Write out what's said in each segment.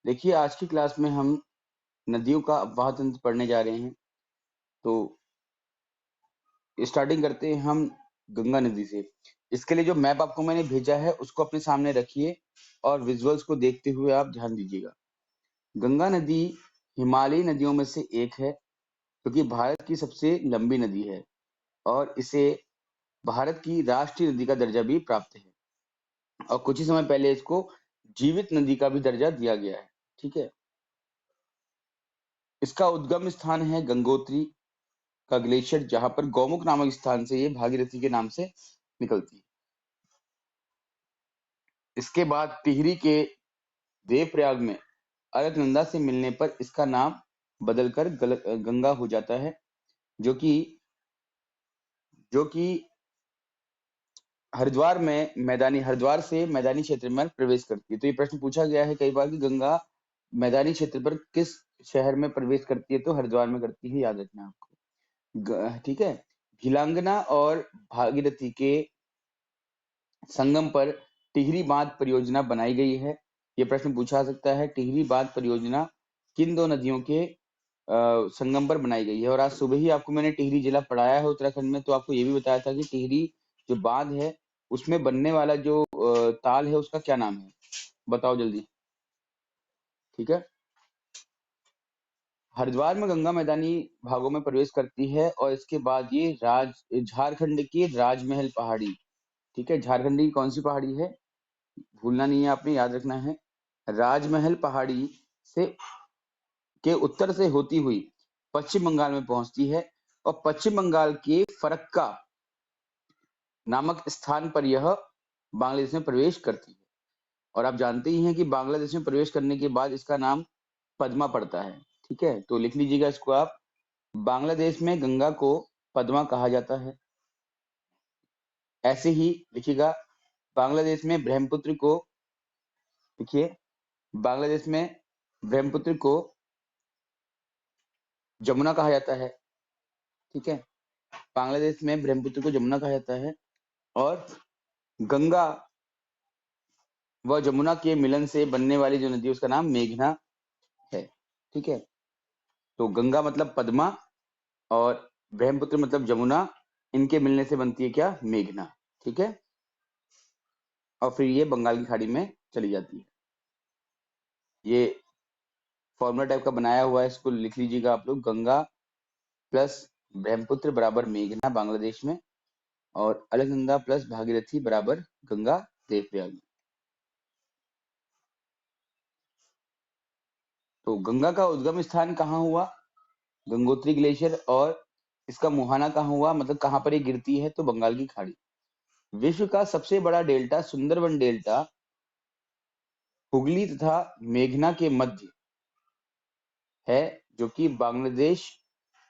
देखिए, आज की क्लास में हम नदियों का अपवाह तंत्र पढ़ने जा रहे हैं। तो स्टार्टिंग करते हैं हम गंगा नदी से। इसके लिए जो मैप आपको मैंने भेजा है उसको अपने सामने रखिए और विजुअल्स को देखते हुए आप ध्यान दीजिएगा। गंगा नदी हिमालयी नदियों में से एक है, क्योंकि भारत की सबसे लंबी नदी है और इसे भारत की राष्ट्रीय नदी का दर्जा भी प्राप्त है और कुछ ही समय पहले इसको जीवित नदी का भी दर्जा दिया गया है। ठीक है। इसका उद्गम स्थान है गंगोत्री का ग्लेशियर, जहां पर गौमुख नामक स्थान से ये भागीरथी के नाम से निकलती है। इसके बाद टिहरी के देवप्रयाग में अलकनंदा से मिलने पर इसका नाम बदलकर गंगा हो जाता है, जो कि जो कि हरिद्वार से मैदानी क्षेत्र में प्रवेश करती है। तो ये प्रश्न पूछा गया है कई बार कि गंगा मैदानी क्षेत्र पर किस शहर में प्रवेश करती है, तो हरिद्वार में करती है, याद रखना आपको। ठीक है। भिलांगना और भागीरथी के संगम पर टिहरी बांध परियोजना बनाई गई है। ये प्रश्न पूछा जा सकता है, टिहरी बांध परियोजना किन दो नदियों के संगम पर बनाई गई है। और आज सुबह ही आपको मैंने टिहरी जिला पढ़ाया है उत्तराखंड में, तो आपको ये भी बताया था कि टिहरी जो बांध है उसमें बनने वाला जो ताल है उसका क्या नाम है, बताओ जल्दी। ठीक है। हरिद्वार में गंगा मैदानी भागों में प्रवेश करती है और इसके बाद ये झारखंड की राजमहल पहाड़ी, ठीक है, झारखंड की कौन सी पहाड़ी है, भूलना नहीं है, आपने याद रखना है। राजमहल पहाड़ी से के उत्तर से होती हुई पश्चिम बंगाल में पहुंचती है और पश्चिम बंगाल के फरक्का नामक स्थान पर यह बांग्लादेश में प्रवेश करती है। और आप जानते ही हैं कि बांग्लादेश में प्रवेश करने के बाद इसका नाम पद्मा पड़ता है। ठीक है, तो लिख लीजिएगा इसको आप। बांग्लादेश में गंगा को पद्मा कहा जाता है। ऐसे ही लिखिएगा, बांग्लादेश में ब्रह्मपुत्र को, देखिए, बांग्लादेश में ब्रह्मपुत्र को जमुना कहा जाता है। ठीक है, बांग्लादेश में ब्रह्मपुत्र को जमुना कहा जाता है और गंगा व जमुना के मिलन से बनने वाली जो नदी है उसका नाम मेघना है। ठीक है, तो गंगा मतलब पद्मा और ब्रह्मपुत्र मतलब जमुना, इनके मिलने से बनती है क्या, मेघना। ठीक है, और फिर ये बंगाल की खाड़ी में चली जाती है। ये फॉर्मूला टाइप का बनाया हुआ है, इसको लिख लीजिएगा आप लोग। गंगा प्लस ब्रह्मपुत्र बराबर मेघना बांग्लादेश में, और अलकनंदा प्लस भागीरथी बराबर गंगा देवप्रयाग में। तो गंगा का उद्गम स्थान कहाँ हुआ, गंगोत्री ग्लेशियर, और इसका मुहाना कहाँ हुआ, मतलब कहाँ पर ये गिरती है, तो बंगाल की खाड़ी। विश्व का सबसे बड़ा डेल्टा सुंदरबन डेल्टा हुगली तथा मेघना के मध्य है, जो कि बांग्लादेश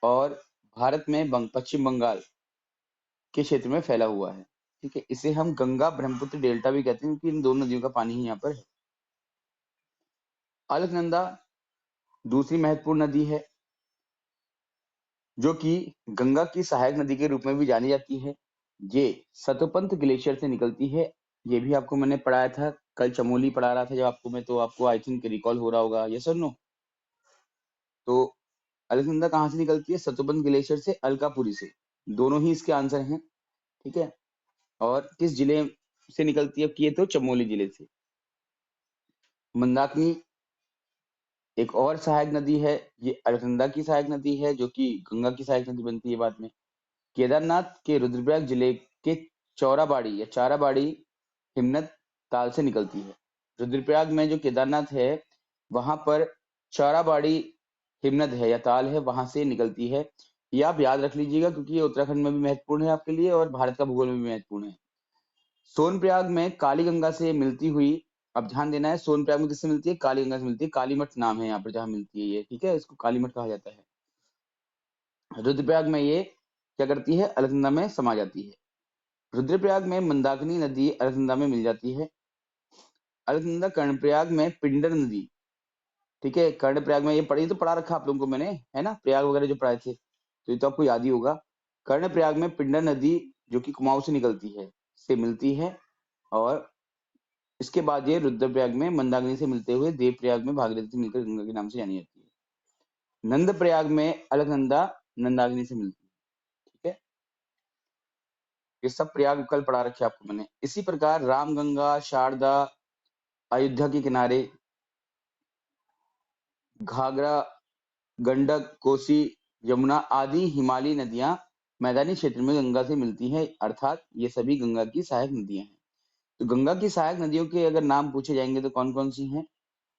और भारत में पश्चिम बंगाल के क्षेत्र में फैला हुआ है। ठीक है, इसे हम गंगा ब्रह्मपुत्र डेल्टा भी कहते हैं, क्योंकि इन दोनों नदियों का पानी ही यहाँ पर है। अलकनंदा दूसरी महत्वपूर्ण नदी है, जो कि गंगा की सहायक नदी के रूप में भी जानी जाती है। ये सतोपंथ ग्लेशियर से निकलती है। ये भी आपको मैंने पढ़ाया था, कल चमोली पढ़ा रहा था जब आपको मैं, तो आपको आई थिंक रिकॉल हो रहा होगा, यस और नो। तो अलकनंदा कहाँ से निकलती है, सतोपंथ ग्लेशियर से, अलकापुरी से, दोनों ही इसके आंसर हैं। ठीक है, और किस जिले से निकलती है, किए तो चमोली जिले से। मंदाकिनी एक और सहायक नदी है, ये अलकनंदा की सहायक नदी है, जो कि गंगा की सहायक नदी बनती है बाद में। केदारनाथ के रुद्रप्रयाग जिले के चौराबाड़ी या चाराबाड़ी हिमनद ताल से निकलती है। रुद्रप्रयाग में जो केदारनाथ है वहां पर चौराबाड़ी हिमनद है या ताल है, वहां से निकलती है। ये आप याद रख लीजिएगा, क्योंकि ये उत्तराखंड में भी महत्वपूर्ण है आपके लिए और भारत का भूगोल में भी महत्वपूर्ण है। सोनप्रयाग में काली गंगा से मिलती हुई, अब ध्यान देना है, सोनप्रयाग में किससे मिलती है, काली गंगा से मिलती है। कालीमठ नाम है यहाँ पर जहाँ मिलती है ये। ठीक है, इसको कालीमठ कहा जाता है। रुद्रप्रयाग में ये क्या करती है, अलकनंदा में समा जाती है। रुद्रप्रयाग में मंदाकिनी नदी अलकनंदा में मिल जाती है। अलकनंदा कर्णप्रयाग में पिंडर नदी, ठीक है, कर्णप्रयाग में, ये पढ़ी तो पढ़ा रखा आप लोगों को मैंने, है ना, प्रयाग वगैरह जो पढ़ाए थे, तो ये तो आपको याद ही होगा। कर्णप्रयाग में पिंडर नदी जो कि कुमाऊं से निकलती है, से मिलती है और इसके बाद ये रुद्रप्रयाग में मंदाकिनी से मिलते हुए देवप्रयाग में भागीरथी से मिलकर गंगा के नाम से जानी जाती है। नंद प्रयाग में अलकनंदा नंदाकिनी से मिलती है। ठीक है, ये सब प्रयाग कल पढ़ा रखे आपको मैंने। इसी प्रकार रामगंगा, शारदा, अयोध्या के किनारे घाघरा, गंडक, कोसी, यमुना आदि हिमालयी नदियां मैदानी क्षेत्र में गंगा से मिलती हैं, अर्थात ये सभी गंगा की सहायक नदियां हैं। तो गंगा की सहायक नदियों के अगर नाम पूछे जाएंगे तो कौन कौन सी हैं?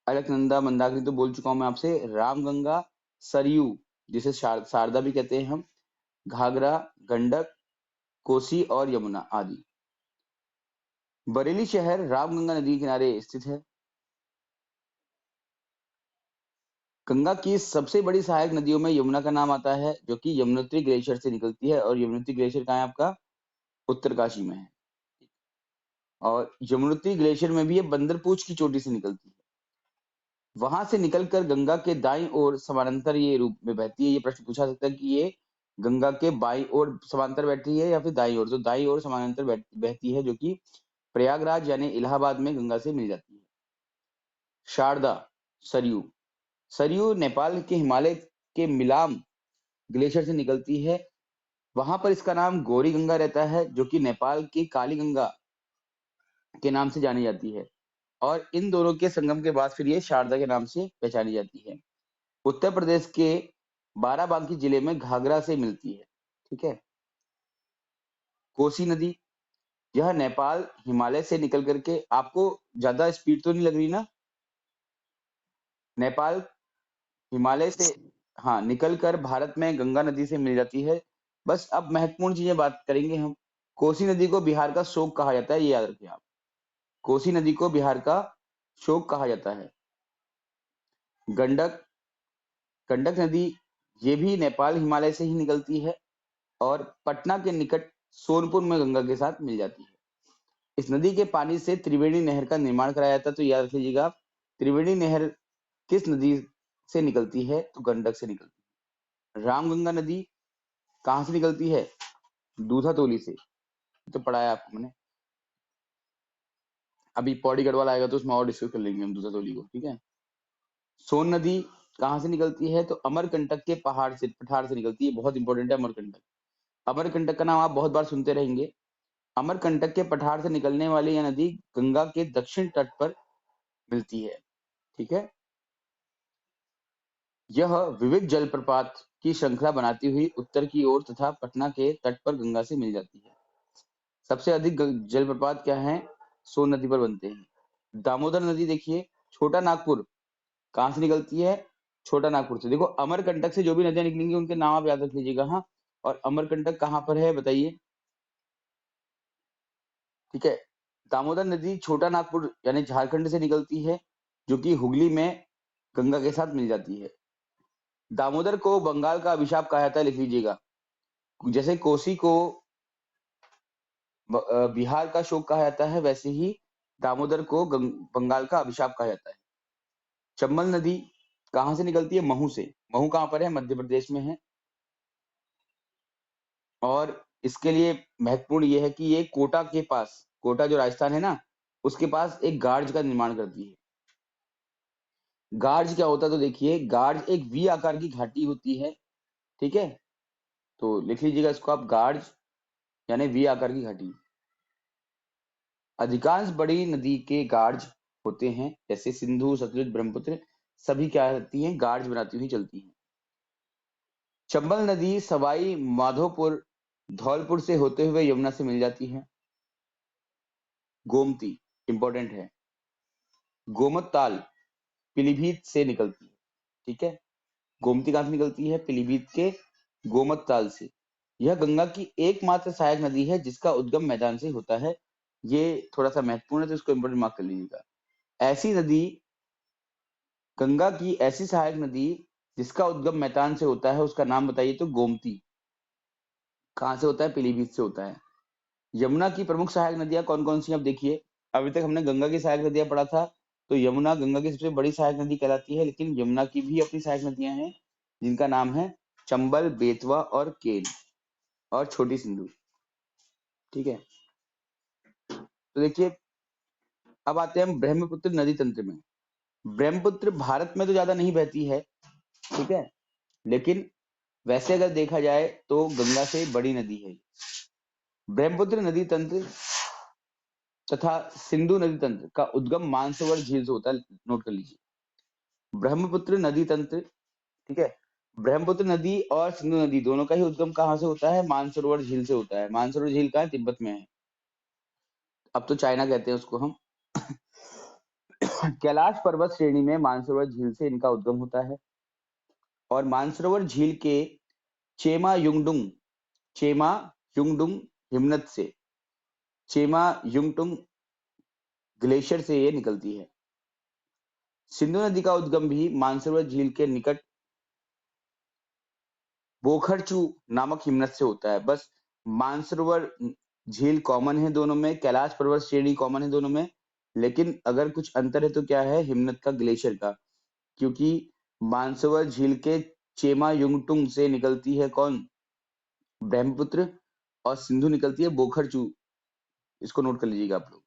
अलकनंदा, मंदाकिनी तो बोल चुका हूं मैं आपसे। रामगंगा, सरयू जिसे शारदा भी कहते हैं हम, घाघरा, गंडक, कोसी और यमुना आदि। बरेली शहर रामगंगा नदी के किनारे स्थित है। गंगा की सबसे बड़ी सहायक नदियों में यमुना का नाम आता है, जो कि यमुनोत्री ग्लेशियर से निकलती है, और यमुनोत्री ग्लेशियर कहाँ है आपका? उत्तरकाशी में है। और यमुनोत्री ग्लेशियर में भी ये बंदरपूछ की चोटी से निकलती है। वहां से निकलकर गंगा के दाईं ओर समानांतर ये रूप में बहती है। ये प्रश्न पूछा सकता है कि ये गंगा के बाईं ओर समांतर बहती है या फिर दाईं ओर। तो दाईं ओर समानांतर बहती है, जो कि प्रयागराज यानी इलाहाबाद में गंगा से मिल जाती है। शारदा, सरयू। सरयू नेपाल के हिमालय के मिलाम ग्लेशियर से निकलती है। वहां पर इसका नाम गौरी गंगा रहता है, जो कि नेपाल की काली गंगा के नाम से जानी जाती है। और इन दोनों के संगम के बाद फिर ये शारदा के नाम से पहचानी जाती है। उत्तर प्रदेश के बाराबांकी जिले में घाघरा से मिलती है। ठीक है। कोसी नदी, यह नेपाल हिमालय से निकल करके, आपको ज्यादा स्पीड तो नहीं लग रही ना? नेपाल हिमालय से हाँ निकल कर भारत में गंगा नदी से मिल जाती है। बस अब महत्वपूर्ण चीजें बात करेंगे हम। कोसी नदी को बिहार का शोक कहा जाता है, ये याद रखिए आप। कोसी नदी को बिहार का शोक कहा जाता है। गंडक, गंडक नदी ये भी नेपाल हिमालय से ही निकलती है और पटना के निकट सोनपुर में गंगा के साथ मिल जाती है। इस नदी के पानी से त्रिवेणी नहर का निर्माण कराया जाता है, तो याद रख लीजिएगा आप। त्रिवेणी नहर किस नदी से निकलती है? तो गंडक से निकलती है। रामगंगा नदी कहाँ से निकलती है? दूधा तोली से। तो पढ़ाया आपको मैंने। अभी पौड़ी गढ़वाल आएगा तो उसमें और डिस्कस कर लेंगे हम दूधा तोली को। ठीक है। सोन नदी कहाँ से निकलती है? तो अमरकंटक के पठार से निकलती है। बहुत इंपॉर्टेंट है अमरकंटक। अमरकंटक का नाम आप बहुत बार सुनते रहेंगे। अमरकंटक के पठार से निकलने वाली यह नदी गंगा के दक्षिण तट पर मिलती है। ठीक है। यह विविध जलप्रपात की श्रृंखला बनाती हुई उत्तर की ओर तथा पटना के तट पर गंगा से मिल जाती है। सबसे अधिक जलप्रपात क्या है? सोन नदी पर बनते हैं। दामोदर नदी देखिए, छोटा नागपुर कहाँ से निकलती है? छोटा नागपुर से। देखो अमरकंटक से जो भी नदियां निकलेंगी उनके नाम आप याद रख लीजिएगा। हाँ। और अमरकंटक कहाँ पर है बताइए? ठीक है। दामोदर नदी छोटा नागपुर यानी झारखंड से निकलती है, जो कि हुगली में गंगा के साथ मिल जाती है। दामोदर को बंगाल का अभिशाप कहा जाता है, लिख लीजिएगा। जैसे कोसी को बिहार का शोक कहा जाता है, वैसे ही दामोदर को बंगाल का अभिशाप कहा जाता है। चंबल नदी कहाँ से निकलती है? महू से। महू कहाँ पर है? मध्य प्रदेश में है। और इसके लिए महत्वपूर्ण ये है कि ये कोटा के पास, कोटा जो राजस्थान है ना, उसके पास एक गार्ज का निर्माण करती है। गार्ज क्या होता है? तो देखिए, गार्ज एक वी आकार की घाटी होती है। ठीक है। तो लिख लीजिएगा इसको आप, गार्ज यानी वी आकार की घाटी। अधिकांश बड़ी नदी के गार्ज होते हैं, जैसे सिंधु, सतलुज, ब्रह्मपुत्र, सभी क्या रहती हैं? गार्ज बनाती हुई चलती हैं। चंबल नदी सवाई माधोपुर, धौलपुर से होते हुए यमुना से मिल जाती है। गोमती इंपॉर्टेंट है। गोमत ताल पीलीभीत से निकलती है। ठीक है। गोमती कहां से निकलती है? पीलीभीत के गोमत ताल से। यह गंगा की एकमात्र सहायक नदी है जिसका उद्गम मैदान से होता है। ये थोड़ा सा महत्वपूर्ण है, तो इसको इंपॉर्टेंट मार्क कर लीजिएगा। ऐसी नदी, गंगा की ऐसी सहायक नदी जिसका उद्गम मैदान से होता है, उसका नाम बताइए। तो गोमती। कहां से होता है? पीलीभीत से होता है। यमुना की प्रमुख सहायक नदियां कौन कौन सी? अब देखिए, अभी तक हमने गंगा की सहायक नदियां पढ़ा था, तो यमुना गंगा की सबसे बड़ी सहायक नदी कहलाती है, लेकिन यमुना की भी अपनी सहायक नदियां हैं, जिनका नाम है चंबल, बेतवा और केन और छोटी सिंधु। ठीक है। तो देखिए, अब आते हैं हम ब्रह्मपुत्र नदी तंत्र में। ब्रह्मपुत्र भारत में तो ज्यादा नहीं बहती है, ठीक है, लेकिन वैसे अगर देखा जाए तो गंगा से बड़ी नदी है। ब्रह्मपुत्र नदी तंत्र तथा सिंधु नदी तंत्र का उद्गम मानसरोवर झील से होता है, नोट कर लीजिए। ब्रह्मपुत्र नदी तंत्र, ठीक है, ब्रह्मपुत्र नदी और सिंधु नदी दोनों का ही उद्गम कहाँ से होता है? मानसरोवर झील से होता है। मानसरोवर झील कहाँ है? तिब्बत में है, अब तो चाइना कहते हैं उसको हम। कैलाश पर्वत श्रेणी में मानसरोवर झील से इनका उद्गम होता है और मानसरोवर झील के चेमा युंगडुंग हिमनद से, चेमा युंगटुंग ग्लेशियर से ये निकलती है। सिंधु नदी का उद्गम भी मानसरोवर झील के निकट बोखरचू नामक हिमनद से होता है। बस मानसरोवर झील कॉमन है दोनों में, कैलाश पर्वत श्रेणी कॉमन है दोनों में, लेकिन अगर कुछ अंतर है तो क्या है? हिमनद का, ग्लेशियर का, क्योंकि मानसरोवर झील के चेमा युंगटुंग से निकलती है कौन? ब्रह्मपुत्र, और सिंधु निकलती है बोखरचू। इसको नोट कर लीजिएगा आप लोग।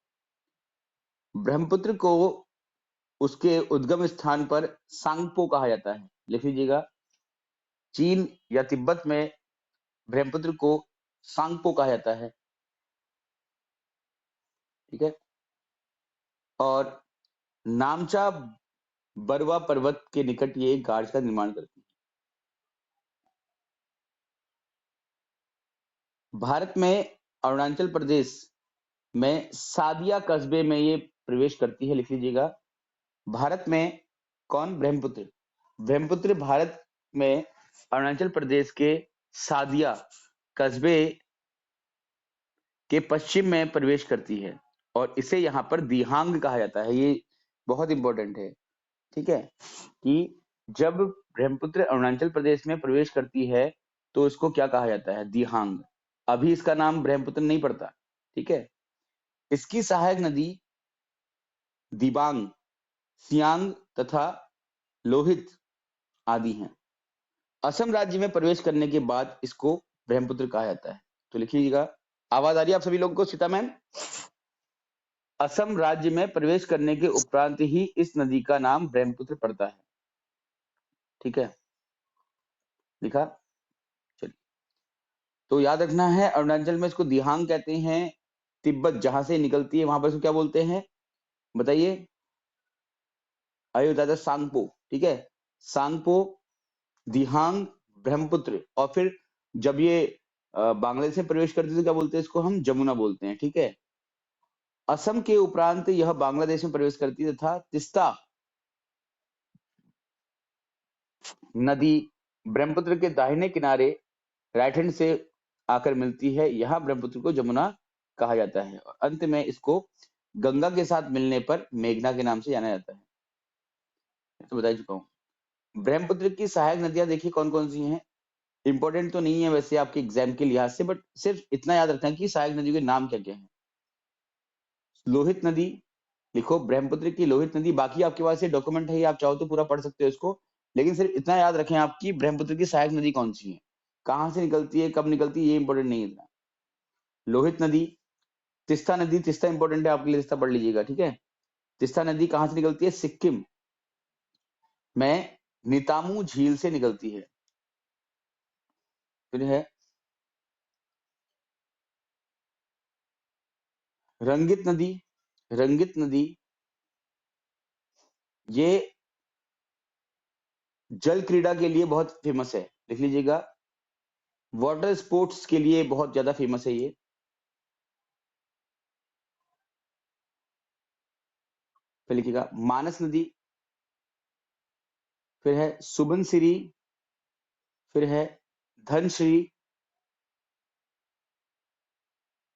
ब्रह्मपुत्र को उसके उद्गम स्थान पर सांगपो कहा जाता है, लिख लीजिएगा। चीन या तिब्बत में ब्रह्मपुत्र को सांगपो कहा जाता है, ठीक है। और नामचा बरवा पर्वत के निकट ये एक गार्ज का निर्माण करती है। भारत में अरुणाचल प्रदेश में सादिया कस्बे में ये प्रवेश करती है, लिख लीजिएगा। भारत में कौन? ब्रह्मपुत्र। ब्रह्मपुत्र भारत में अरुणाचल प्रदेश के सादिया कस्बे के पश्चिम में प्रवेश करती है और इसे यहाँ पर दिहांग कहा जाता है। ये बहुत इंपॉर्टेंट है, ठीक है, कि जब ब्रह्मपुत्र अरुणाचल प्रदेश में प्रवेश करती है तो इसको क्या कहा जाता है? दिहांग। अभी इसका नाम ब्रह्मपुत्र नहीं पड़ता, ठीक है। इसकी सहायक नदी दिबांग, सियांग तथा लोहित आदि हैं। असम राज्य में प्रवेश करने के बाद इसको ब्रह्मपुत्र कहा जाता है, तो लिख लीजिएगा। आवाज आ रही है आप सभी लोगों को? सीता मैम, असम राज्य में प्रवेश करने के उपरांत ही इस नदी का नाम ब्रह्मपुत्र पड़ता है, ठीक है, लिखा। चलिए, तो याद रखना है, अरुणाचल में इसको दिहांग कहते हैं। तिब्बत जहां से निकलती है वहां पर इसको क्या बोलते हैं? बताइए। आइए बताते हैं, सांगपो, ठीक है, सांगपो, दिहांग, ब्रह्मपुत्र। और फिर जब ये बांग्लादेश में प्रवेश करती है तो क्या बोलते हैं इसको? हम जमुना बोलते हैं, ठीक है। असम के उपरांत यह बांग्लादेश में प्रवेश करती है तथा तिस्ता नदी ब्रह्मपुत्र के दाहिने किनारे राइट हैंड से आकर मिलती है। यहाँ ब्रह्मपुत्र को जमुना कहा जाता है और अंत में इसको गंगा के साथ मिलने पर मेघना के नाम से जाना जाता है, तो बता चुका हूँ। ब्रह्मपुत्र की सहायक नदियां देखिए कौन कौन सी हैं। इंपॉर्टेंट तो नहीं है वैसे आपके एग्जाम के लिहाज से, बट सिर्फ इतना याद रखना कि सहायक नदियों के नाम क्या क्या है। लोहित नदी लिखो, ब्रह्मपुत्र की लोहित नदी। बाकी आपके पास ये डॉक्यूमेंट है, आप चाहो तो पूरा पढ़ सकते हो इसको, लेकिन सिर्फ इतना याद रखें आप कि ब्रह्मपुत्र की सहायक नदी कौन सी है, कहाँ से निकलती है, कब निकलती है, ये इंपॉर्टेंट नहीं है इतना। लोहित नदी, तिस्ता नदी, तिस्ता इंपॉर्टेंट है आपके लिए, तिस्ता पढ़ लीजिएगा, ठीक है। तिस्ता नदी कहाँ से निकलती है? सिक्किम में नितामू झील से निकलती है। फिर है रंगित नदी। रंगित नदी ये जल क्रीड़ा के लिए बहुत फेमस है, लिख लीजिएगा। वाटर स्पोर्ट्स के लिए बहुत ज्यादा फेमस है ये। फिर लिखिएगा मानस नदी, फिर है सुबनसिरी, फिर है धनश्री।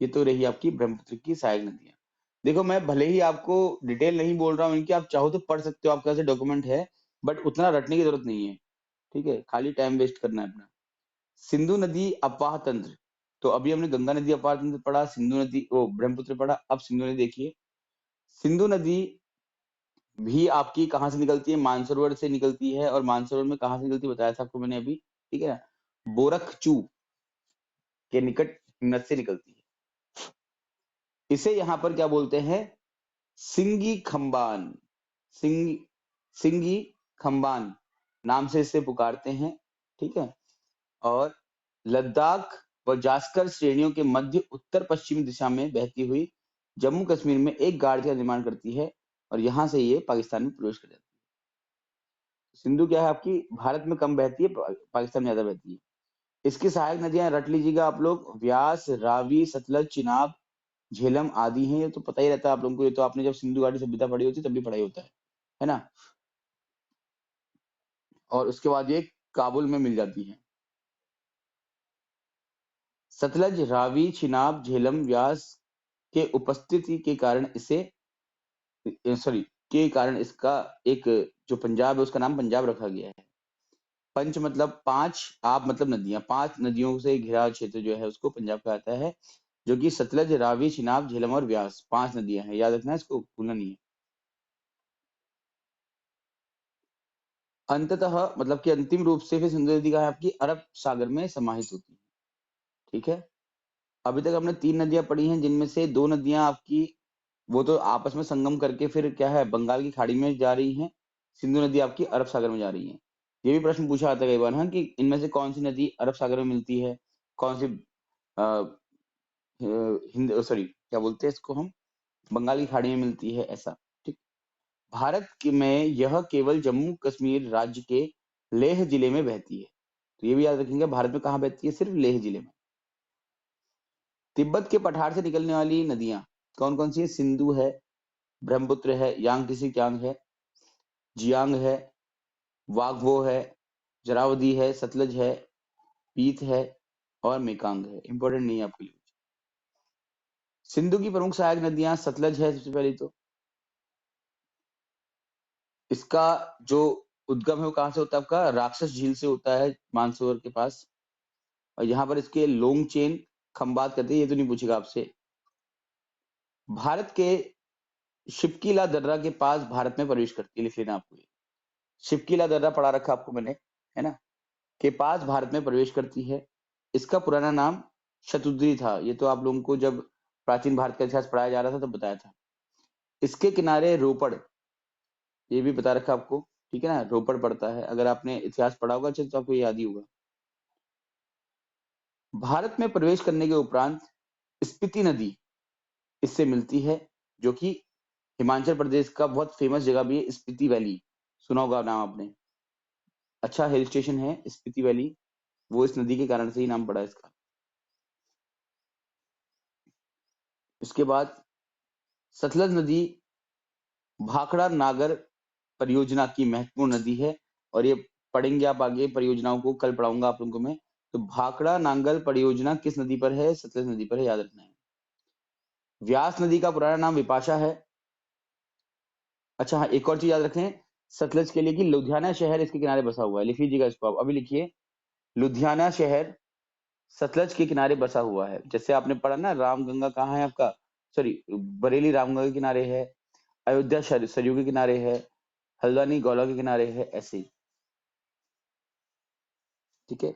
ये तो रही आपकी ब्रह्मपुत्र की सहायक नदियां। देखो, मैं भले ही आपको डिटेल नहीं बोल रहा हूँ इनकी, आप चाहो तो पढ़ सकते हो, आपके पास डॉक्यूमेंट है, बट उतना रटने की जरूरत नहीं है, ठीक है, खाली टाइम वेस्ट करना है अपना। सिंधु नदी अपाह तंत्र, तो अभी हमने गंगा नदी अपाह तंत्र पढ़ा, सिंधु नदी, ओ ब्रह्मपुत्र पढ़ा, अब सिंधु नदी देखिए। सिंधु नदी भी आपकी कहाँ से निकलती है? मानसरोवर से निकलती है, और मानसरोवर में कहाँ से निकलती है बताया था आपको मैंने अभी, ठीक है ना, बोरकचू के निकट हिमनद से निकलती है। इसे यहाँ पर क्या बोलते हैं? सिंगी खंबान, सिंग सिंगी खंबान नाम से इसे पुकारते हैं, ठीक है। और लद्दाख व जास्कर श्रेणियों के मध्य उत्तर पश्चिमी दिशा में बहती हुई जम्मू कश्मीर में एक गाढ़ का निर्माण करती है और यहाँ से ये पाकिस्तान में प्रवेश कर जाती है। सिंधु क्या है आपकी भारत में कम बहती है, पाकिस्तान में ज्यादा बहती है। इसकी सहायक नदियां रट लीजिएगा आप लोग, व्यास, रावी, सतलज, चिनाब, झेलम आदि हैं। ये तो पता ही रहता है आप लोगों को, ये तो आपने जब सिंधु घाटी सभ्यता पढ़ी होती है तब भी पढ़ाई होता है ना। और उसके बाद ये काबुल में मिल जाती है। सतलज, रावी, चिनाब, झेलम, व्यास के उपस्थिति के कारण इसे सॉरी के कारण इसका एक जो पंजाब है उसका नाम पंजाब रखा गया है। पंच मतलब पांच, आप मतलब नदियां, पांच नदियों से घिरा क्षेत्र जो है उसको पंजाब कहता है, जो कि सतलज, रावी, चिनाब, झेलम और व्यास पांच नदियां हैं। याद रखना है, इसको भूलना नहीं है। अंततः मतलब कि अंतिम रूप से फिर सिंधु नदी का है आपकी अरब सागर में समाहित होती है, ठीक है। अभी तक हमने तीन नदियां पढ़ी हैं, जिनमें से दो नदियां आपकी वो तो आपस में संगम करके फिर क्या है बंगाल की खाड़ी में जा रही हैं। सिंधु नदी आपकी अरब सागर में जा रही है। ये भी प्रश्न पूछा जाता है कई बार, हाँ, कि इनमें से कौन सी नदी अरब सागर में मिलती है, कौन सी हिंद सॉरी क्या बोलते हैं इसको हम, बंगाल की खाड़ी में मिलती है, ऐसा, ठीक। में यह केवल जम्मू कश्मीर राज्य के लेह जिले में बहती है। तो ये भी याद रखेंगे, भारत में कहाँ बहती है, सिर्फ लेह जिले में। तिब्बत के पठार से निकलने वाली नदियां कौन कौन सी है, सिंधु है, ब्रह्मपुत्र है, यांग कियांग है, जियांग है, वाघवो है, जरावदी है, सतलज है, पीत है और मेकांग है। इंपॉर्टेंट नहीं है आपके लिए। सिंधु की प्रमुख सहायक नदियां सतलज है सबसे पहले तो। इसका जो उद्गम है वो कहाँ से होता है आपका, राक्षस झील से होता है, मानसरोवर के पास। और यहाँ पर इसके लोंग चेन खंबात कहते हैं, ये तो नहीं पूछेगा आपसे। भारत के शिपकीला दर्रा के पास भारत में प्रवेश करती है, लिख लेना आपको ये। शिपकीला दर्रा पढ़ा रखा आपको मैंने, है ना, के पास भारत में प्रवेश करती है। इसका पुराना नाम शतुद्री था। ये तो आप लोगों को जब प्राचीन भारत का इतिहास पढ़ाया जा रहा था तब बताया था। इसके किनारे रोपड़, ये भी बता रखा आपको, ठीक है ना, रोपड़ पड़ता है। अगर आपने इतिहास पढ़ा होगा अच्छे तो आपको याद ही होगा। भारत में प्रवेश करने के उपरांत स्पीति नदी इससे मिलती है, जो कि हिमाचल प्रदेश का बहुत फेमस जगह भी है, स्पीति वैली, सुना होगा नाम आपने। अच्छा हिल स्टेशन है स्पीति वैली, वो इस नदी के कारण से ही नाम पड़ा है इसका। इसके बाद सतलज नदी भाखड़ा नागर परियोजना की महत्वपूर्ण नदी है। और ये पढ़ेंगे आप आगे परियोजनाओं को, कल पढ़ाऊंगा आप लोगों को मैं। तो भाखड़ा नांगल परियोजना किस नदी पर है, सतलज नदी पर है, याद रखना है। व्यास नदी का पुराना नाम विपाशा है। अच्छा हाँ, एक और चीज याद रखें सतलज के लिए कि लुधियाना शहर इसके किनारे बसा हुआ है। लिख लीजिएगा इसको, आप अभी लिखिए, लुधियाना शहर सतलज के किनारे बसा हुआ है। जैसे आपने पढ़ा ना रामगंगा कहाँ है आपका, सॉरी बरेली रामगंगा के किनारे है, अयोध्या सरयू के किनारे है, हल्द्वानी गौला के किनारे है, ऐसे ही, ठीक है।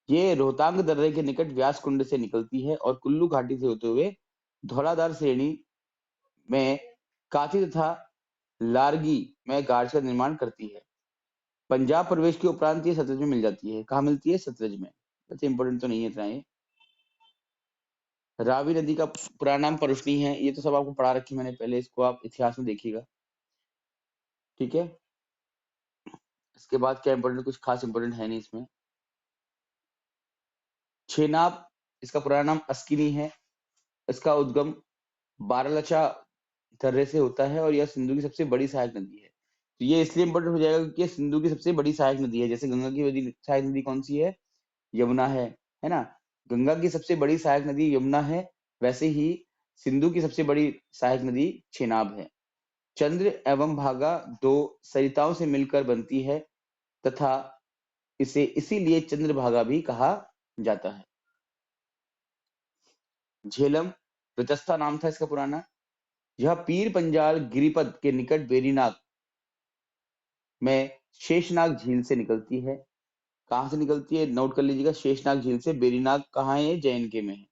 ये रोहतांग दर्रे के निकट व्यास कुंड से निकलती है और कुल्लू घाटी से होते हुए धौलाधार श्रेणी में काथी तथा लारगी में गार्ज का निर्माण करती है। पंजाब प्रवेश के उपरांत ये सतलज में मिल जाती है। कहाँ मिलती है, सतलज में। वैसे इंपॉर्टेंट तो नहीं है इतना ये। रावी नदी का पुराना नाम परुष्णी है, ये तो सब आपको पढ़ा रखी मैंने पहले, इसको आप इतिहास में देखिएगा, ठीक है। इसके बाद क्या इंपॉर्टेंट, कुछ खास इंपॉर्टेंट है नहीं इसमें। छेनाब, इसका पुराना नाम अस्किनी है। इसका उद्गम बारालचा दर्रे से होता है और यह सिंधु की सबसे बड़ी सहायक नदी है। तो ये इसलिए इंपॉर्टेंट हो जाएगा क्योंकि ये सिंधु की सबसे बड़ी सहायक नदी है। जैसे गंगा की बड़ी सहायक नदी कौन सी है, यमुना है ना। गंगा की सबसे बड़ी सहायक नदी यमुना है, वैसे ही सिंधु की सबसे बड़ी सहायक नदी चेनाब है। चंद्र एवं भागा दो सरिताओं से मिलकर बनती है तथा इसे इसीलिए चंद्रभागा भी कहा जाता है। झेलम रजस्था नाम था इसका पुराना। यह पीर पंजाल गिरिपद के निकट वेरीनाग में शेषनाग झील से निकलती है। कहाँ से निकलती है, नोट कर लीजिएगा, शेषनाग झील से। बेरीनाग कहाँ है, जे एंड के में है,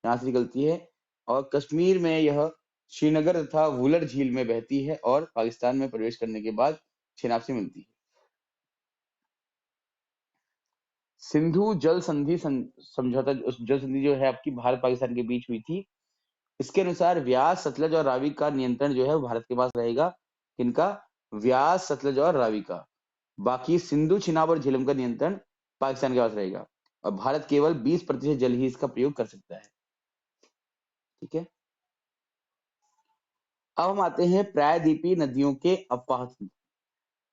यहाँ से निकलती है। और कश्मीर में यह श्रीनगर तथा वुलर झील में बहती है और पाकिस्तान में प्रवेश करने के बाद चेनाब से मिलती है। सिंधु जल संधि समझौता जल संधि जो है आपकी भारत पाकिस्तान के बीच हुई थी, इसके अनुसार व्यास, सतलज और रावी का नियंत्रण जो है वो भारत के पास रहेगा। किनका? व्यास, सतलज और रावी का। बाकी सिंधु, चिनाब और झेलम का नियंत्रण पाकिस्तान के पास रहेगा और भारत केवल 20% जल ही इसका प्रयोग कर सकता है। ठीक है, अब हम आते हैं प्रायद्वीपीय नदियों के अववाह तंत्र।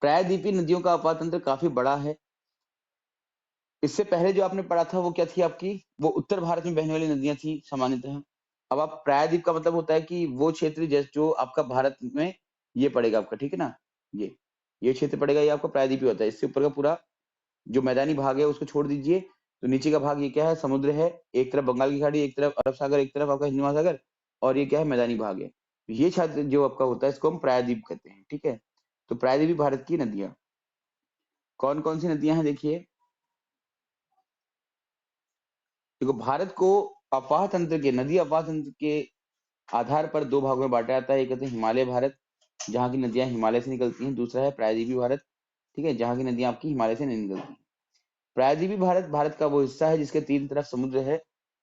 प्रायद्वीपीय नदियों का अववाह तंत्र काफी बड़ा है। इससे पहले जो आपने पढ़ा था वो क्या थी आपकी? वो उत्तर भारत में बहने वाली नदियां थी सामान्यतः। अब आप प्रायद्वीप का मतलब होता है कि वो क्षेत्र जो आपका भारत में ये पड़ेगा आपका, ठीक है ना, ये क्षेत्र पड़ेगा, ये आपका प्रायद्वीपीय होता है। इससे ऊपर का पूरा जो मैदानी भाग है उसको छोड़ दीजिए, तो नीचे का भाग ये क्या है? समुद्र है। एक तरफ बंगाल की खाड़ी, एक तरफ अरब सागर, एक तरफ आपका हिंद महासागर, और ये क्या है? मैदानी भाग है। ये क्षेत्र जो आपका होता है इसको हम प्रायद्वीप कहते हैं। ठीक है, तो प्रायद्वीपीय भारत की नदियां कौन कौन सी नदियां हैं देखिए। देखो, भारत को अफवाह तंत्र के, नदी अफवाह तंत्र के आधार पर दो भागों में बांटा जाता है। एक कहते हैं हिमालय भारत, जहाँ की नदियां हिमालय से निकलती हैं। दूसरा है प्रायद्वीपीय भारत, ठीक है, जहाँ की नदियां आपकी हिमालय से नहीं निकलती। प्रायद्वीपीय भारत भारत का वो हिस्सा है जिसके तीन तरफ समुद्र है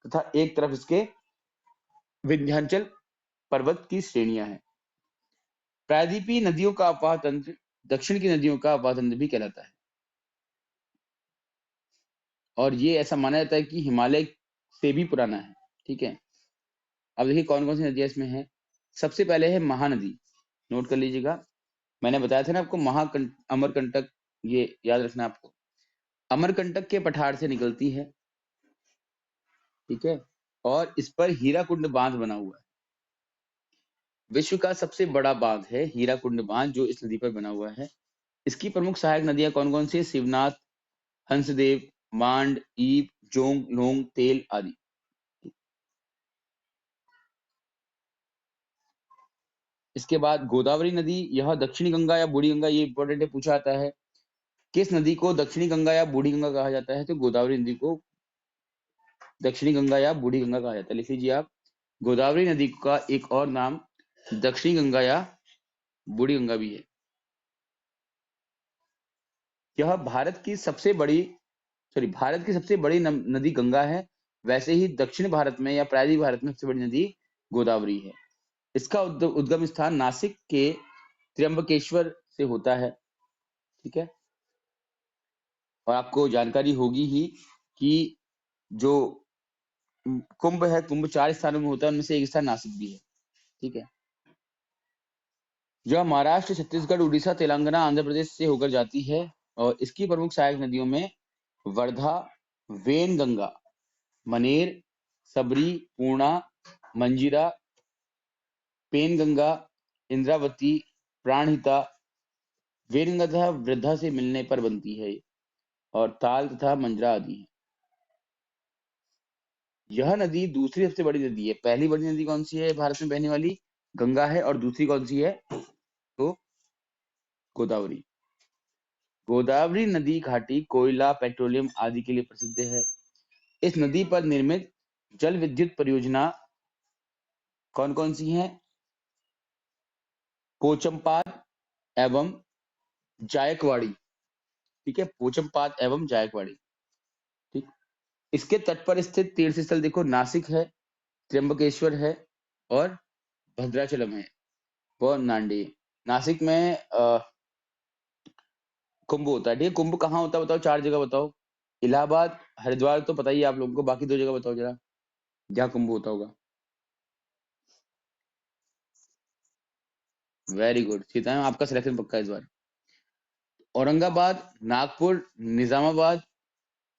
तथा एक तरफ इसके विंध्याचल पर्वत की श्रेणियां हैं। प्रायद्वीपीय नदियों का अफवाह तंत्र दक्षिण की नदियों का अफवाह तंत्र भी कहलाता है, और ये ऐसा माना जाता है कि हिमालय से भी पुराना है। ठीक है, अब देखिए कौन कौन सी नदियां इसमें हैं। सबसे पहले है महानदी, नोट कर लीजिएगा। मैंने बताया था ना आपको, अमरकंटक, ये याद रखना आपको। अमरकंटक के पठार से निकलती है, ठीक है, और इस पर हीराकुंड बांध बना हुआ है। विश्व का सबसे बड़ा बांध है हीराकुंड बांध, जो इस नदी पर बना हुआ है। इसकी प्रमुख सहायक नदियां कौन कौन सी है? शिवनाथ, हंसदेव, मांड, ईब, जोंग, नोंग, तेल आदि। इसके बाद गोदावरी नदी, यह दक्षिणी गंगा या बूढ़ी गंगा, ये इंपॉर्टेंट है, पूछा जाता है। किस नदी को दक्षिणी गंगा या बूढ़ी गंगा कहा जाता है? तो गोदावरी नदी को दक्षिणी गंगा या बूढ़ी गंगा कहा जाता है। लिख लीजिए आप, गोदावरी नदी का एक और नाम दक्षिणी गंगा या बूढ़ी गंगा भी है। यह भारत की सबसे बड़ी नदी गंगा है। वैसे ही दक्षिण भारत में या प्रायद्वीपीय भारत में सबसे बड़ी नदी गोदावरी है। इसका उद्गम स्थान नासिक के त्र्यंबकेश्वर से होता है। ठीक है, और आपको जानकारी होगी ही कि जो कुंभ है, कुंभ 4 स्थानों में होता है, उनमें से एक स्थान नासिक भी है। ठीक है, जो महाराष्ट्र, छत्तीसगढ़, उड़ीसा, तेलंगाना, आंध्र प्रदेश से होकर जाती है, और इसकी प्रमुख सहायक नदियों में वर्धा, वेनगंगा, मनेर, सबरी, पूर्णा, मंजीरा, पेनगंगा, इंद्रावती, प्राणहिता, वेनगंगा तथा वृद्धा से मिलने पर बनती है, और ताल तथा मंजरा आदि है। यह नदी दूसरी सबसे बड़ी नदी है। पहली बड़ी नदी कौन सी है भारत में बहने वाली? गंगा है, और दूसरी कौन सी है? तो गोदावरी। गोदावरी नदी घाटी कोयला, पेट्रोलियम आदि के लिए प्रसिद्ध है। इस नदी पर निर्मित जल विद्युत परियोजना कौन कौन सी हैं? पोचमपाद एवं जायकवाड़ी। ठीक है, पोचमपाद एवं जायकवाड़ी। ठीक, इसके तट पर स्थित तीर्थ स्थल देखो, नासिक है, त्र्यंबकेश्वर है, और भद्राचलम है, वो नांडी। नासिक में कुंभ होता है। ठीक है, कुंभ कहाँ होता है बताओ? 4 जगह बताओ। इलाहाबाद, हरिद्वार तो पता ही है आप लोगों को, बाकी 2 जगह बताओ जरा जहाँ कुंभ होता होगा। वेरी गुड सीता मैम, आपका सिलेक्शन पक्का है इस बार। औरंगाबाद, नागपुर, निजामाबाद,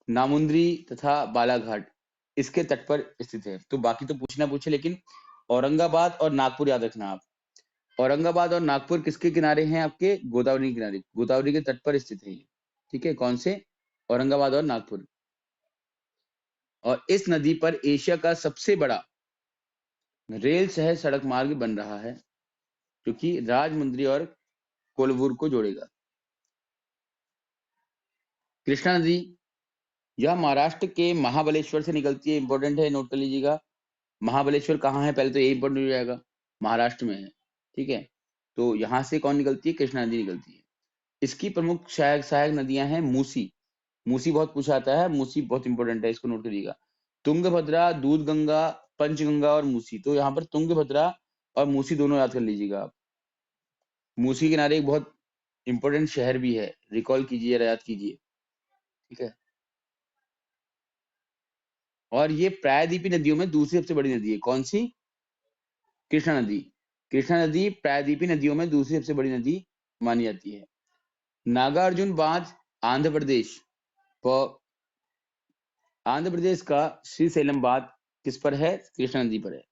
नामुंद्री तथा बालाघाट इसके तट पर स्थित है। तो बाकी तो पूछना पूछे, लेकिन औरंगाबाद और नागपुर याद रखना आप। औरंगाबाद और नागपुर किसके किनारे हैं? आपके गोदावरी के किनारे, गोदावरी के तट पर स्थित है ये। ठीक है, कौन से? औरंगाबाद और नागपुर। और इस नदी पर एशिया का सबसे बड़ा रेल सह सड़क मार्ग बन रहा है, जो कि राजमुंद्री और कोलवूर को जोड़ेगा। कृष्णा नदी, यह महाराष्ट्र के महाबलेश्वर से निकलती है। इंपॉर्टेंट है, नोट कर लीजिएगा। महाबलेश्वर कहाँ है? पहले तो ये इंपॉर्टेंट हो जाएगा। महाराष्ट्र में है, ठीक है। तो यहाँ से कौन निकलती है? कृष्णा नदी निकलती है। इसकी प्रमुख सहायक सहायक नदियां हैं मूसी। मूसी बहुत पूछा आता है, मूसी बहुत इंपॉर्टेंट है, इसको नोट करिएगा। तुंगभद्रा, दूधगंगा, पंचगंगा और मूसी। तो यहाँ पर तुंगभद्रा और मूसी दोनों याद कर लीजिएगा आप। मूसी के किनारे एक बहुत इंपॉर्टेंट शहर भी है, रिकॉल कीजिए, याद कीजिए, ठीक है। और ये प्रायद्वीपीय नदियों में दूसरी सबसे बड़ी नदी है। कौन सी? कृष्णा नदी। कृष्णा नदी प्रायद्वीपीय नदियों में दूसरी सबसे बड़ी नदी मानी जाती है। नागार्जुन बांध आंध्र प्रदेश, आंध्र प्रदेश का श्रीशैलम बांध किस पर है? कृष्णा नदी पर है।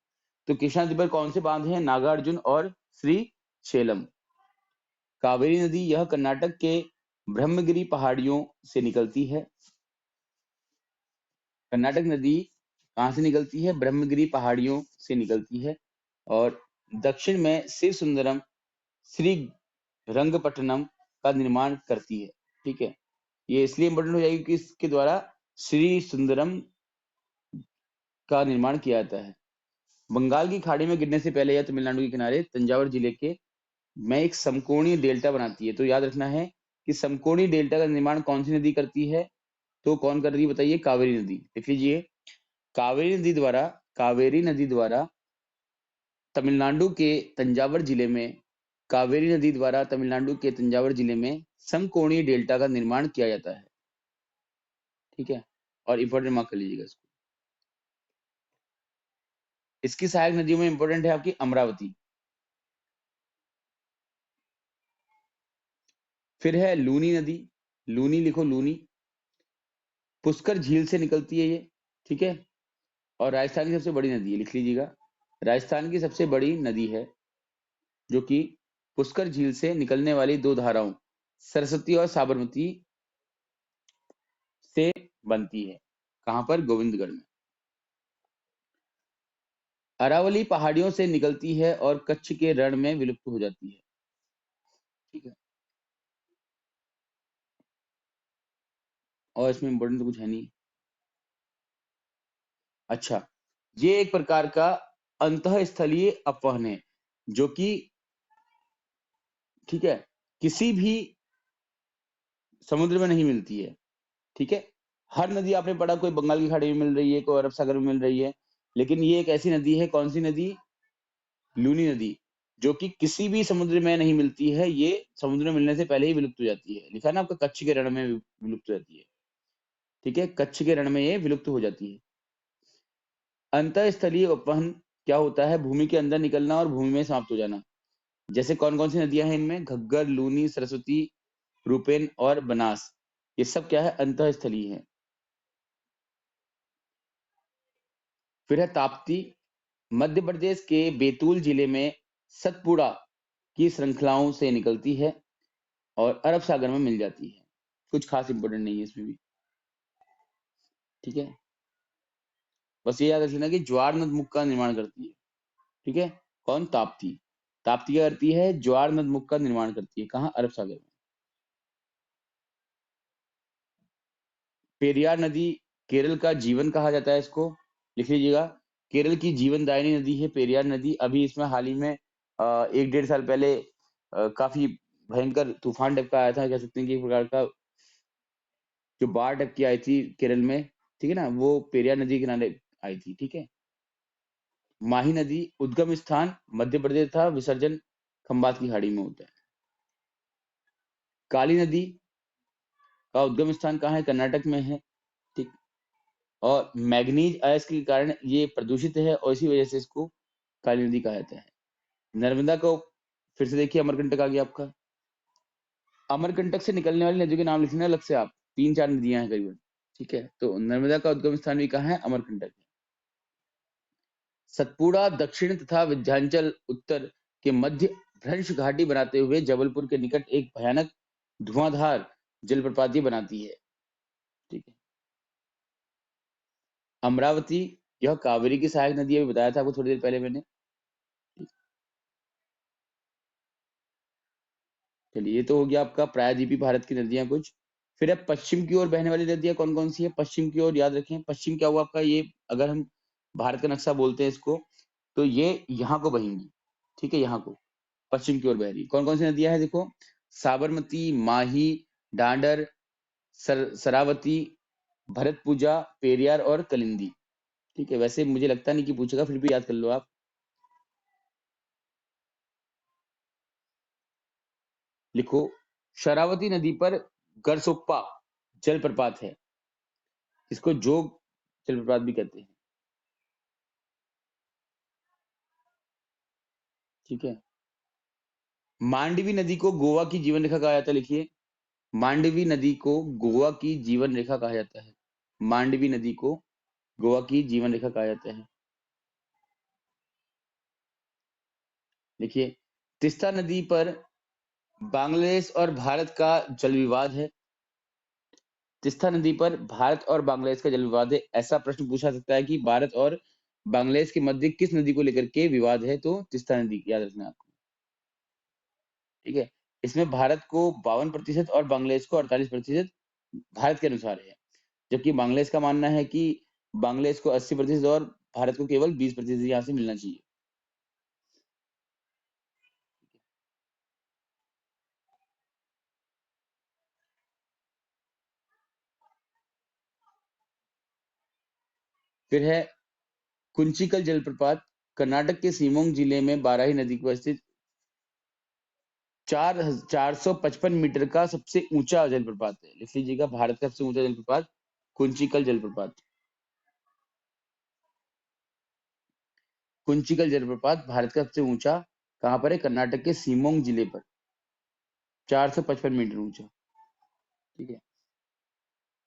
तो कृष्णा नदी पर कौन से बांध हैं? नागार्जुन और श्रीशैलम। कावेरी नदी, यह कर्नाटक के ब्रह्मगिरी पहाड़ियों से निकलती है। कर्नाटक नदी कहां से निकलती है? ब्रह्मगिरी पहाड़ियों से निकलती है। और दक्षिण में शिव सुंदरम, श्री रंगपट्टनम का निर्माण करती है, ठीक है। ये इसलिए इंपॉर्टेंट हो जाएगी कि इसके द्वारा श्री सुंदरम का निर्माण किया जाता है। बंगाल की खाड़ी में गिरने से पहले यह तमिलनाडु के किनारे तंजावुर जिले के में एक समकोणीय डेल्टा बनाती है। तो याद रखना है कि समकोणीय डेल्टा का निर्माण कौन सी नदी करती है? तो कौन कर रही है बताइए? कावेरी नदी। लिख लीजिए, कावेरी नदी द्वारा तमिलनाडु के तंजावर जिले में कावेरी नदी द्वारा तमिलनाडु के तंजावर जिले में समकोणीय डेल्टा का निर्माण किया जाता है, ठीक है। और इंपॉर्टेंट मार्क कर लीजिएगा इसको। इसकी सहायक नदियों में इंपॉर्टेंट है आपकी अमरावती, फिर है लूनी नदी। लूनी लिखो, लूनी पुष्कर झील से निकलती है ये, ठीक है। और राजस्थान की सबसे बड़ी नदी है, लिख लीजिएगा। राजस्थान की सबसे बड़ी नदी है जो कि पुष्कर झील से निकलने वाली दो धाराओं सरस्वती और साबरमती से बनती है। कहां पर? गोविंदगढ़ में। अरावली पहाड़ियों से निकलती है और कच्छ के रण में विलुप्त हो जाती है, ठीक है। और इसमें इंपॉर्टेंट तो कुछ है नहीं। अच्छा, ये एक प्रकार का अंतःस्थलीय अपवहन है जो कि, ठीक है, किसी भी समुद्र में नहीं मिलती है, ठीक है। हर नदी आपने पढ़ा, कोई बंगाल की खाड़ी में मिल रही है, कोई अरब सागर में मिल रही है, लेकिन ये एक ऐसी नदी है, कौन सी नदी? लूनी नदी, जो कि किसी भी समुद्र में नहीं मिलती है। ये समुद्र में मिलने से पहले ही विलुप्त हो जाती है। लिखा है ना आपका, कच्छ के रण में विलुप्त हो जाती है, ठीक है। कच्छ के रण में ये विलुप्त हो जाती है। अंतःस्थलीय अपवहन क्या होता है? भूमि के अंदर निकलना और भूमि में समाप्त हो जाना। जैसे कौन कौन सी नदियां हैं इनमें? घग्गर, लूनी, सरस्वती, रूपेन और बनास। ये सब क्या है? अंतःस्थलीय है। फिर है ताप्ती, मध्य प्रदेश के बैतूल जिले में सतपुड़ा की श्रृंखलाओं से निकलती है और अरब सागर में मिल जाती है। कुछ खास इंपोर्टेंट नहीं है इसमें भी, ठीक है। बस ये याद रखना कि ज्वार नदमुख का निर्माण करती है, ठीक है। कौन? ताप्ती। ताप्ती क्या करती है? ज्वार नदमुख का निर्माण करती है। कहाँ? अरब सागर में। पेरियार नदी केरल का जीवन कहा जाता है इसको, लिख लीजिएगा। केरल की जीवनदायिनी नदी है पेरियार नदी। अभी इसमें हाल ही में 1-1.5 साल पहले काफी भयंकर तूफान टाइप का आया था, कह सकते हैं कि एक प्रकार का जो बाढ़ टाइप की आई थी केरल में, ठीक है ना, वो पेरियार नदी के किनारे आई थी, ठीक है। माही नदी उद्गम स्थान मध्य प्रदेश था, विसर्जन खंबात की खाड़ी में होता है। काली नदी का उद्गम स्थान कहाँ है? कर्नाटक में है, ठीक। और मैग्नीज अयस्क के कारण ये प्रदूषित है और इसी वजह से इसको काली नदी कहा जाता है। नर्मदा को फिर से देखिए, अमरकंटक आ गया आपका। अमरकंटक से निकलने वाली नदियों के नाम लिखना अलग से आप, 3-4 नदियां हैं करीबन, ठीक है। तो नर्मदा का उद्गम स्थान भी कहाँ है? अमरकंटक है। सतपुड़ा दक्षिण तथा विंध्याचल उत्तर के मध्य भ्रंश घाटी बनाते हुए जबलपुर के निकट एक भयानक धुआंधार जलप्रपात बनाती है, ठीक है। अमरावती, यह कावेरी की सहायक नदी है, बताया था आपको थोड़ी देर पहले मैंने। चलिए, ये तो हो गया आपका प्रायद्वीपीय भारत की नदियां कुछ। फिर अब पश्चिम की ओर बहने वाली नदियां कौन कौन सी है? पश्चिम की ओर याद रखें, पश्चिम क्या हुआ आपका? ये अगर हम भारत का नक्शा बोलते हैं इसको, तो ये यहाँ को बहेंगी, ठीक है, यहाँ को पश्चिम की ओर बह रही। कौन कौन सी नदियां हैं देखो, साबरमती, माही, डांडर, सरावती, भरतपुजा, पेरियार और कलिंदी। ठीक है, वैसे मुझे लगता नहीं कि पूछेगा, फिर भी याद कर लो आप। लिखो, शरावती नदी पर गरसोप्पा जलप्रपात है, इसको जोग जलप्रपात भी कहते हैं। ठीक है, मांडवी नदी को गोवा की जीवन रेखा कहा जाता है, लिखिए, मांडवी नदी को गोवा की जीवन रेखा कहा जाता है। मांडवी नदी को गोवा की जीवन रेखा कहा जाता है। देखिए, तीस्ता नदी पर बांग्लादेश और भारत का जल विवाद है। तीस्ता नदी पर भारत और बांग्लादेश का जल विवाद है। ऐसा प्रश्न पूछा सकता है कि भारत और बांग्लादेश के मध्य किस नदी को लेकर के विवाद है, तो तीस्ता नदी, याद रखना आपको। ठीक है, इसमें भारत को 52% और बांग्लादेश को 48% भारत के अनुसार है, जबकि बांग्लादेश का मानना है कि बांग्लादेश को 80% और भारत को केवल 20% यहाँ से मिलना चाहिए। फिर है कुंचिकल जलप्रपात, कर्नाटक के सीमोंग जिले में बाराही नदी पर स्थित 455 मीटर का सबसे ऊंचा जलप्रपात है। लिख लीजिएगा, भारत का सबसे ऊंचा जलप्रपात कुंचिकल जलप्रपात। कुंचिकल जलप्रपात भारत का सबसे ऊंचा कहां पर है, कर्नाटक के सीमोंग जिले पर, 455 मीटर ऊंचा। ठीक है,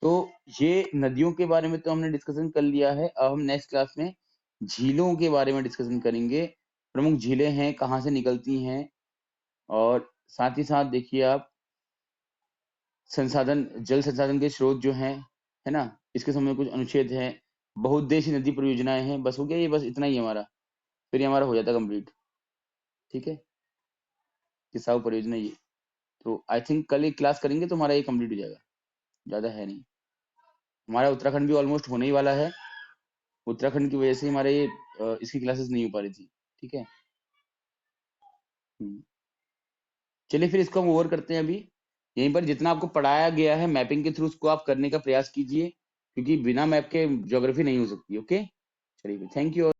तो ये नदियों के बारे में तो हमने डिस्कशन कर लिया है। अब हम नेक्स्ट क्लास में झीलों के बारे में डिस्कशन करेंगे, प्रमुख झीलें हैं, कहाँ से निकलती हैं, और साथ ही साथ देखिए आप संसाधन, जल संसाधन के स्रोत जो हैं, है ना, इसके संबंध में कुछ अनुच्छेद हैं, बहुउद्देशीय नदी परियोजनाएं हैं। बस हो गया, ये बस इतना ही हमारा, फिर ये हमारा हो जाता कंप्लीट। ठीक है, किसाऊ परियोजना ये, तो आई थिंक कल एक क्लास करेंगे तो हमारा ये कंप्लीट हो जाएगा, ज्यादा है नहीं। हमारा उत्तराखंड भी ऑलमोस्ट होने ही वाला है, उत्तराखंड की वजह से हमारे इसकी क्लासेस नहीं हो पा रही थी। ठीक है, चलिए फिर इसको हम ओवर करते हैं अभी। यहीं पर जितना आपको पढ़ाया गया है मैपिंग के थ्रू, उसको आप करने का प्रयास कीजिए, क्योंकि बिना मैप के ज्योग्राफी नहीं हो सकती। ओके, चलिए, थैंक यू।